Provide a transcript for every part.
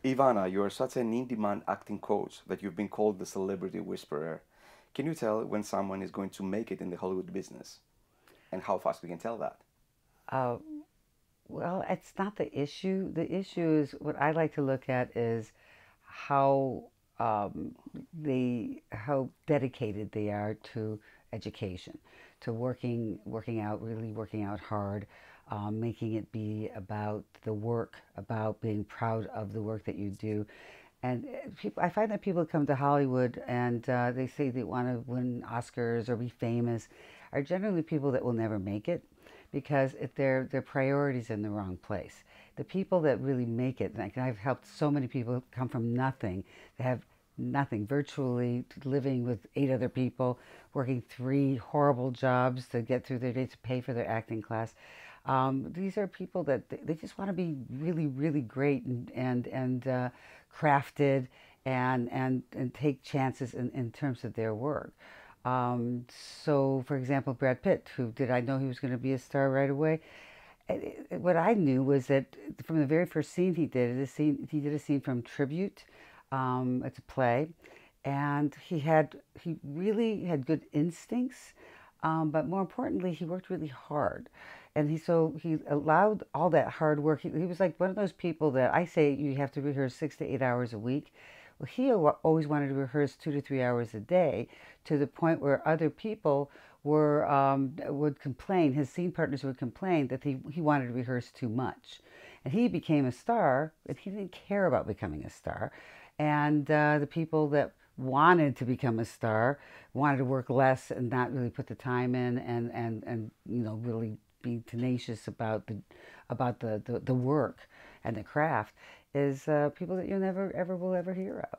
Ivana, you're such an in-demand acting coach that you've been called the celebrity whisperer. Can you tell when someone is going to make it in the Hollywood business and how fast we can tell that? Uh, well, it's not the issue. The issue is what I like to look at is how how dedicated they are to education, to really working out hard, making it be about the work, about being proud of the work that you do. And people, I find that people come to Hollywood and they say they want to win Oscars or be famous, are generally people that will never make it because if their priorities in the wrong place. The people that really make it, like I've helped so many people come from nothing. They have nothing, virtually living with 8 other people, working 3 horrible jobs to get through their days to pay for their acting class. These are people that they just want to be really, really great and crafted and take chances in terms of their work. So, for example, Brad Pitt, who did I know he was going to be a star right away? What I knew was that from the very first scene he did a scene from Tribute. It's a play, and he really had good instincts, but more importantly, he worked really hard, and he allowed all that hard work. He was like one of those people that I say you have to rehearse 6 to 8 hours a week. Well, he always wanted to rehearse 2 to 3 hours a day, to the point where other people would complain. His scene partners would complain that he wanted to rehearse too much, and he became a star, and he didn't care about becoming a star. And the people that wanted to become a star wanted to work less and not really put the time in and really be tenacious about the work and the craft is people that you never ever will ever hear of.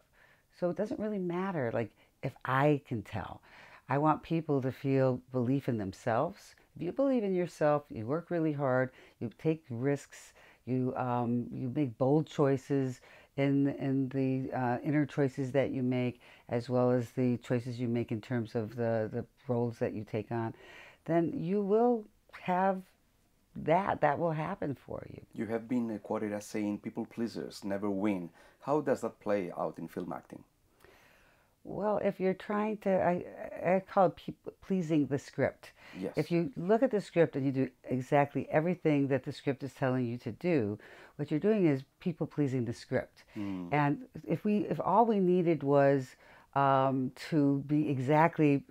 So it doesn't really matter. Like if I can tell, I want people to feel belief in themselves. If you believe in yourself, you work really hard, you take risks, you make bold choices in the inner choices that you make, as well as the choices you make in terms of the roles that you take on, then you will have that will happen for you. You have been quoted as saying people pleasers never win. How does that play out in film acting? Well, if you're trying to, I call it pleasing the script. If Yes. you look at the script and you do exactly everything that the script is telling you to do, what you're doing is people pleasing the script. Mm. And if all we needed was to be exactly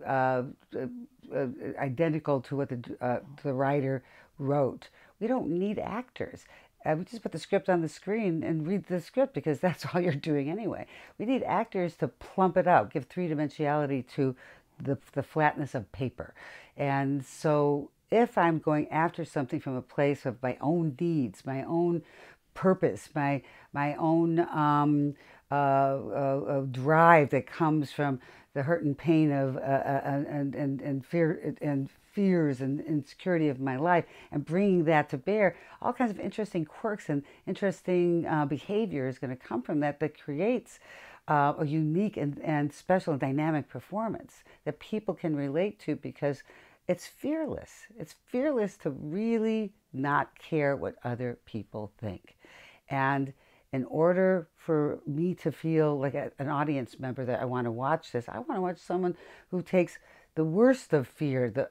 identical to what the writer wrote, we don't need actors. We just put the script on the screen and read the script because that's all you're doing anyway. We need actors to plump it out, give three-dimensionality to the flatness of paper. And so if I'm going after something from a place of my own needs, my own purpose, my own drive that comes from the hurt and pain of and fear and fears and insecurity of my life, and bringing that to bear, all kinds of interesting quirks and interesting behavior is going to come from that creates a unique and special and dynamic performance that people can relate to because it's fearless. It's fearless to really not care what other people think. And in order for me to feel like an audience member that I want to watch this, I want to watch someone who takes the worst of fear, the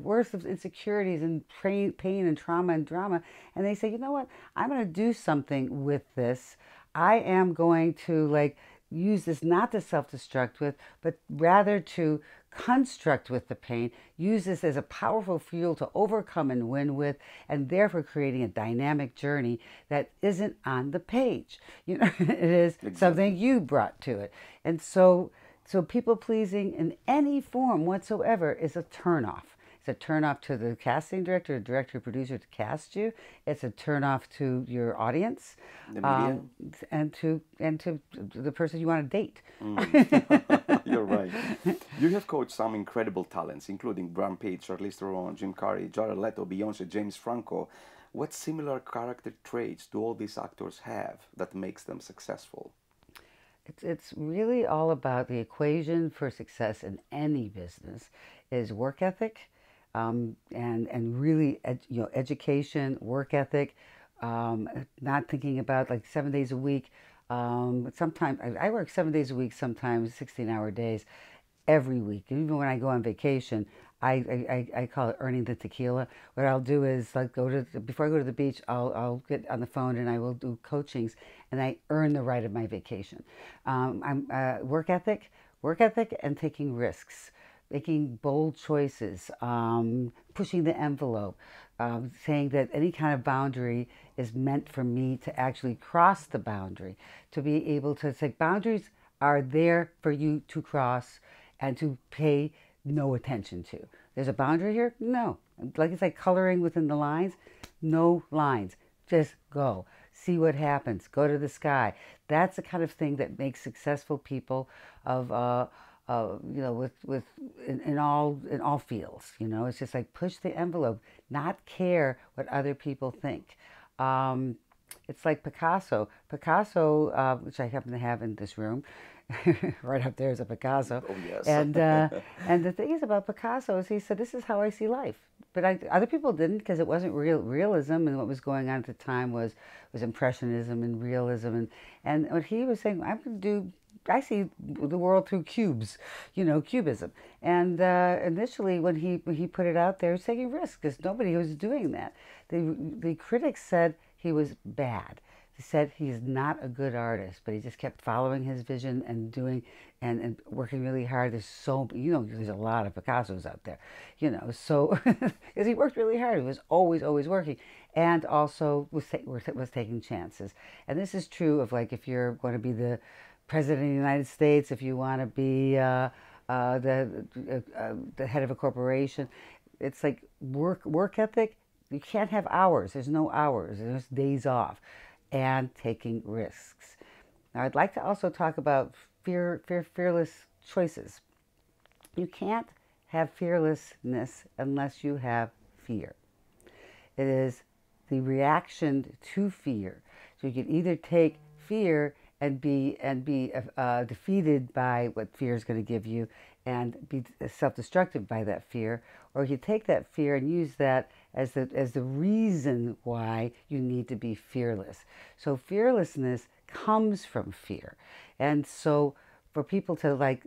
worst of insecurities and pain and trauma and drama, and they say, you know what? I'm going to do something with this. I am going to like use this not to self-destruct with, but rather to construct with the pain, use this as a powerful fuel to overcome and win with, and therefore creating a dynamic journey that isn't on the page. You know, it is Exactly. something you brought to it. And so people pleasing in any form whatsoever is a turnoff. It's a turnoff to the casting director, producer to cast you. It's a turnoff to your audience, The media? um, and to the person you want to date. Mm. You're right. You have coached some incredible talents, including Brad Pitt, Charlize Theron, Jim Carrey, Jared Leto, Beyonce, James Franco. What similar character traits do all these actors have that makes them successful? It's really all about the equation for success in any business is work ethic, and really education, work ethic, not thinking about like 7 days a week. Sometimes I work 7 days a week, sometimes 16-hour days every week. Even when I go on vacation, I call it earning the tequila. What I'll do is like before I go to the beach, I'll get on the phone and I will do coachings, and I earn the right of my vacation. I'm work ethic, and taking risks, making bold choices, pushing the envelope, saying that any kind of boundary is meant for me to actually cross the boundary, to be able to say boundaries are there for you to cross and to pay no attention to. There's a boundary here? No. Like it's like coloring within the lines, no lines. Just go. See what happens. Go to the sky. That's the kind of thing that makes successful people of in all fields. It's just like push the envelope, not care what other people think. It's like Picasso. Picasso, which I happen to have in this room, right up there is a Picasso. Oh, yes. And the thing is about Picasso is he said, "This is how I see life." But other people didn't, because it wasn't realism, and what was going on at the time was impressionism and realism, and what he was saying, I see the world through cubes, cubism. And initially, when he put it out there, he was taking risks because nobody was doing that. The critics said he was bad. They said he's not a good artist, but he just kept following his vision and doing and working really hard. There's a lot of Picassos out there, so because he worked really hard, he was always working, and also was taking chances. And this is true of like if you're going to be the President of the United States, if you want to be the head of a corporation, it's like work ethic. You can't have hours. There's no hours. There's days off, and taking risks. Now, I'd like to also talk about fearless choices. You can't have fearlessness unless you have fear. It is the reaction to fear. So you can either take fear and be defeated by what fear is going to give you and be self-destructive by that fear, or you take that fear and use that as the reason why you need to be fearless. So fearlessness comes from fear. And so for people to like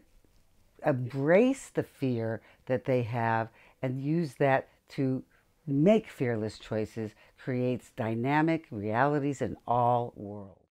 embrace the fear that they have and use that to make fearless choices creates dynamic realities in all worlds.